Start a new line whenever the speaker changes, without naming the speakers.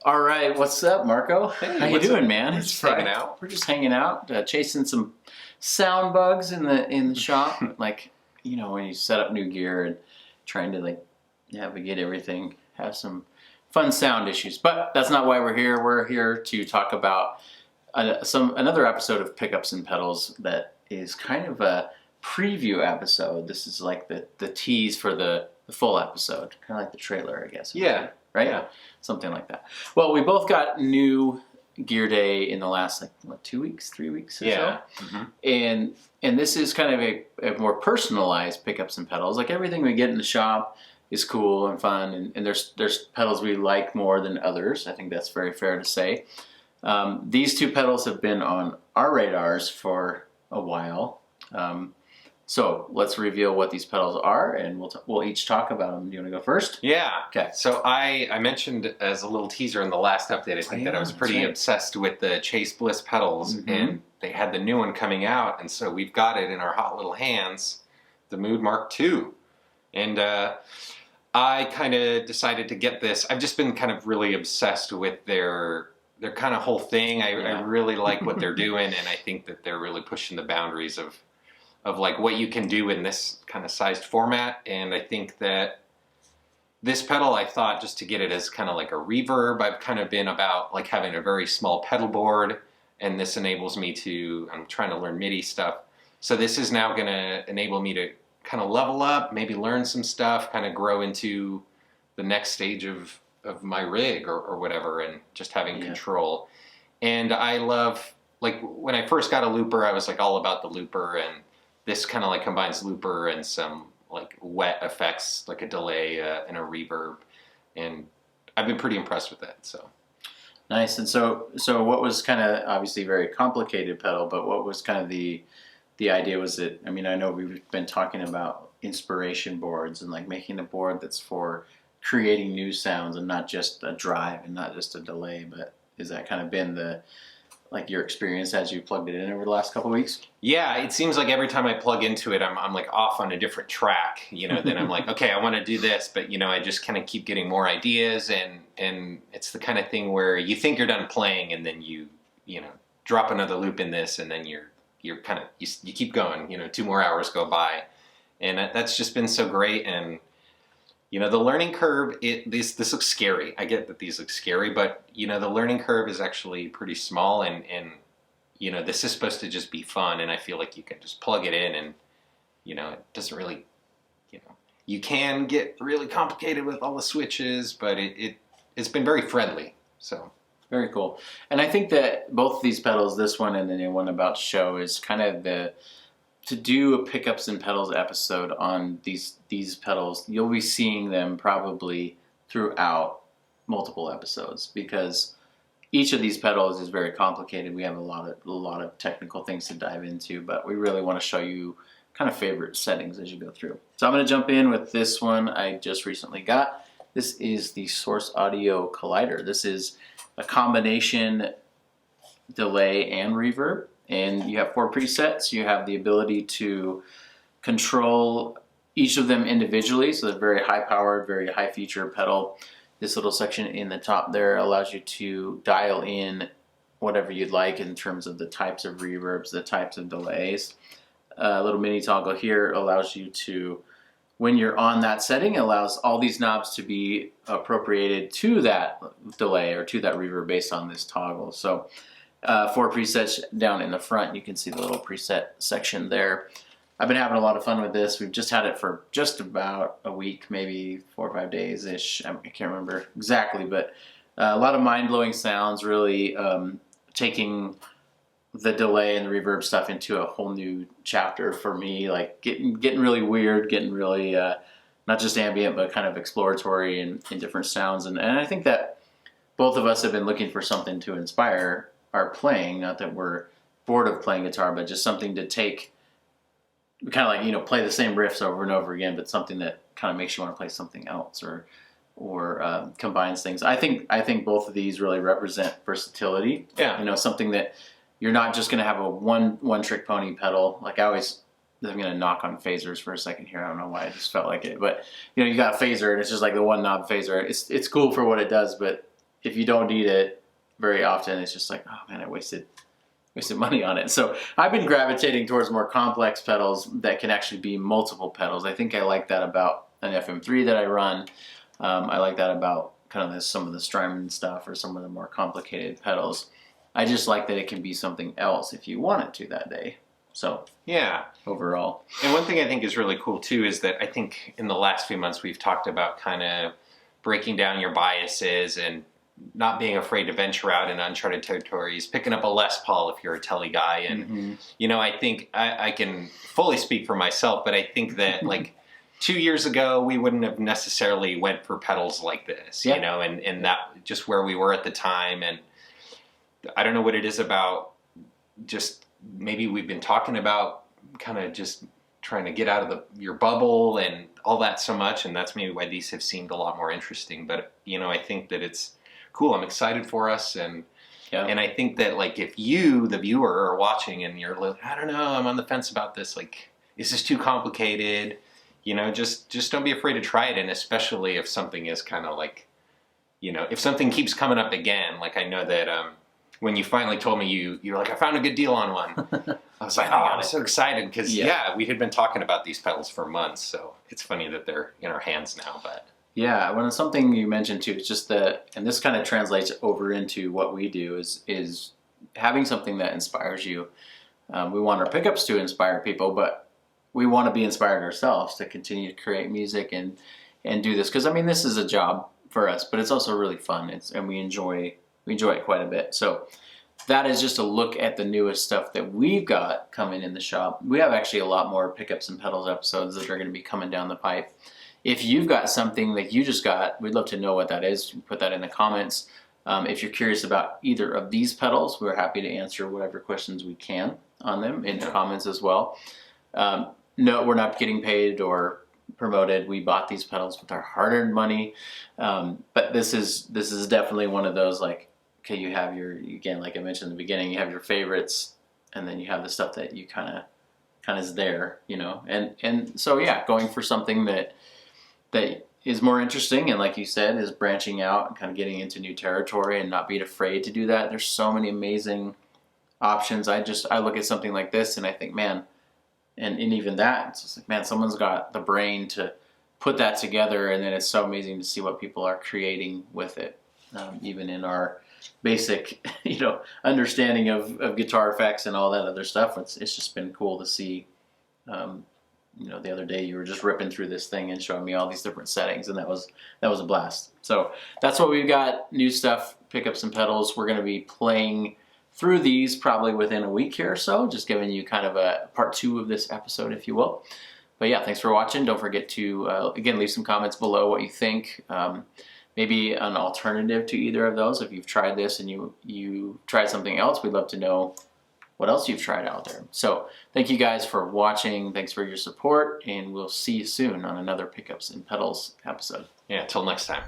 All right, what's up, Marco?
Hey,
how you doing, man?
We're
It's
just
Friday.
hanging out.
We're just hanging out, chasing some sound bugs in the shop. Like, you know, when you set up new gear and trying to like navigate everything, have some fun sound issues. But that's not why we're here. We're here to talk about another episode of Pickups and Pedals that is kind of a preview episode. This is like the tease for the full episode, kind of like the trailer, I guess.
Yeah.
Right?
Yeah.
Something like that. Well, we both got new gear day in the last, like, what, 2 weeks, 3 weeks or
Yeah.
so?
Mm-hmm.
And this is kind of a more personalized Pickups and Pedals. Like, everything we get in the shop is cool and fun, and there's pedals we like more than others. I think that's very fair to say. These two pedals have been on our radars for a while. So let's reveal what these pedals are, and we'll each talk about them. Do you want to go first?
Yeah.
Okay.
So I mentioned as a little teaser in the last update, I think that I was pretty
right.
obsessed with the Chase Bliss pedals,
Mhm.
and they had the new one coming out, and so we've got it in our hot little hands, the Mood Mark II. And I kind of decided to get this. I've just been kind of really obsessed with their kind of whole thing. I really like what they're doing, and I think that they're really pushing the boundaries of like what you can do in this kind of sized format. And I think that this pedal, I thought, just to get it as kind of like a reverb, I've kind of been about like having a very small pedal board, and this enables me to, I'm trying to learn MIDI stuff. So this is now going to enable me to kind of level up, maybe learn some stuff, kind of grow into the next stage of my rig or whatever, and just having control. And I love, like, when I first got a looper, I was like all about the looper, and this kind of like combines looper and some like wet effects, like a delay and a reverb, and I've been pretty impressed with that. So
nice. And so what was kind of obviously a very complicated pedal, but what was kind of the idea? Was it? I mean, I know we've been talking about inspiration boards and like making a board that's for creating new sounds and not just a drive and not just a delay. But has that kind of been like your experience as you plugged it in over the last couple of weeks?
Yeah, it seems like every time I plug into it, I'm like off on a different track, you know. Then I'm like, okay, I want to do this, but you know, I just kind of keep getting more ideas, and it's the kind of thing where you think you're done playing, and then you know, drop another loop in this, and then you're kind of you keep going, you know, 2 more hours go by, and that's just been so great. And you know, the learning curve, this looks scary. I get that these look scary, but you know, the learning curve is actually pretty small, and you know, this is supposed to just be fun, and I feel like you can just plug it in, and you know, it doesn't really, you know, you can get really complicated with all the switches, but it's been very friendly. So
very cool. And I think that both of these pedals, this one and the new one about to show, is kind of to do a Pickups and Pedals episode on these pedals. You'll be seeing them probably throughout multiple episodes, because each of these pedals is very complicated. We have a lot of technical things to dive into, but we really want to show you kind of favorite settings as you go through. So I'm going to jump in with this one I just recently got. This is the Source Audio Collider. This is a combination delay and reverb. And you have 4 presets. You have the ability to control each of them individually. So they're very high powered, very high feature pedal. This little section in the top there allows you to dial in whatever you'd like in terms of the types of reverbs, the types of delays. A little mini toggle here allows you to, when you're on that setting, allows all these knobs to be appropriated to that delay or to that reverb based on this toggle. So 4 presets down in the front. You can see the little preset section there. I've been having a lot of fun with this. We've just had it for just about a week, maybe 4 or 5 days-ish. I can't remember exactly, but a lot of mind-blowing sounds, really taking the delay and the reverb stuff into a whole new chapter for me, like getting really weird, getting really not just ambient, but kind of exploratory in different sounds. And I think that both of us have been looking for something to inspire our playing. Not that we're bored of playing guitar, but just something to take, kind of like, you know, play the same riffs over and over again, but something that kind of makes you want to play something else, or combines things. I think both of these really represent versatility.
yeah,
You know, something that you're not just going to have a one trick pony pedal. Like I'm going to knock on phasers for a second here. I don't know why, I just felt like it. But you know, you got a phaser and it's just like the one knob phaser. It's cool for what it does, but if you don't need it very often, it's just like, oh man, I wasted money on it. So I've been gravitating towards more complex pedals that can actually be multiple pedals. I think I like that about an FM3 that I run. I like that about kind of some of the Strymon stuff or some of the more complicated pedals. I just like that it can be something else if you want it to that day. So
yeah,
overall.
And one thing I think is really cool too is that I think in the last few months we've talked about kind of breaking down your biases and not being afraid to venture out in uncharted territories, picking up a Les Paul if you're a Tele guy. And, you know, I think I can fully speak for myself, but I think that like 2 years ago, we wouldn't have necessarily went for pedals like this, you know, and that just where we were at the time. And I don't know what it is about just maybe we've been talking about kind of just trying to get out of your bubble and all that so much. And that's maybe why these have seemed a lot more interesting. But, you know, I think that it's cool. I'm excited for us. And I think that like if you, the viewer, are watching and you're like, I don't know, I'm on the fence about this. Like, is this too complicated? You know, just don't be afraid to try it. And especially if something is kind of like, you know, if something keeps coming up again, like I know that when you finally told me you're like, I found a good deal on one. I was like, oh, I'm so excited because, we had been talking about these pedals for months. So it's funny that they're in our hands now. But
yeah, when it's something you mentioned too, it's just that, and this kind of translates over into what we do is having something that inspires you. We want our pickups to inspire people, but we want to be inspired ourselves to continue to create music and do this. Because I mean, this is a job for us, but it's also really fun. And we enjoy it quite a bit. So that is just a look at the newest stuff that we've got coming in the shop. We have actually a lot more pickups and pedals episodes that are going to be coming down the pipe. If you've got something that you just got, we'd love to know what that is. Put that in the comments. If you're curious about either of these pedals, we're happy to answer whatever questions we can on them in the comments as well. No, we're not getting paid or promoted. We bought these pedals with our hard-earned money. But this is definitely one of those like, okay, you have your, again, like I mentioned in the beginning, you have your favorites, and then you have the stuff that you kind of is there, you know. And so yeah, going for something that is more interesting and like you said, is branching out and kind of getting into new territory and not being afraid to do that. There's so many amazing options. I look at something like this and I think, man, and even that, it's just like, man, someone's got the brain to put that together, and then it's so amazing to see what people are creating with it. Even in our basic, you know, understanding of guitar effects and all that other stuff, it's just been cool to see. You know, the other day you were just ripping through this thing and showing me all these different settings, and that was a blast. So that's what we've got, new stuff, pickups and pedals. We're going to be playing through these probably within a week here or so, just giving you kind of a part 2 of this episode, if you will. But yeah, thanks for watching. Don't forget to, again, leave some comments below what you think. Maybe an alternative to either of those. If you've tried this and you tried something else, we'd love to know what else you've tried out there. So thank you guys for watching. Thanks for your support, and we'll see you soon on another Pickups and Pedals episode.
yeah, till next time.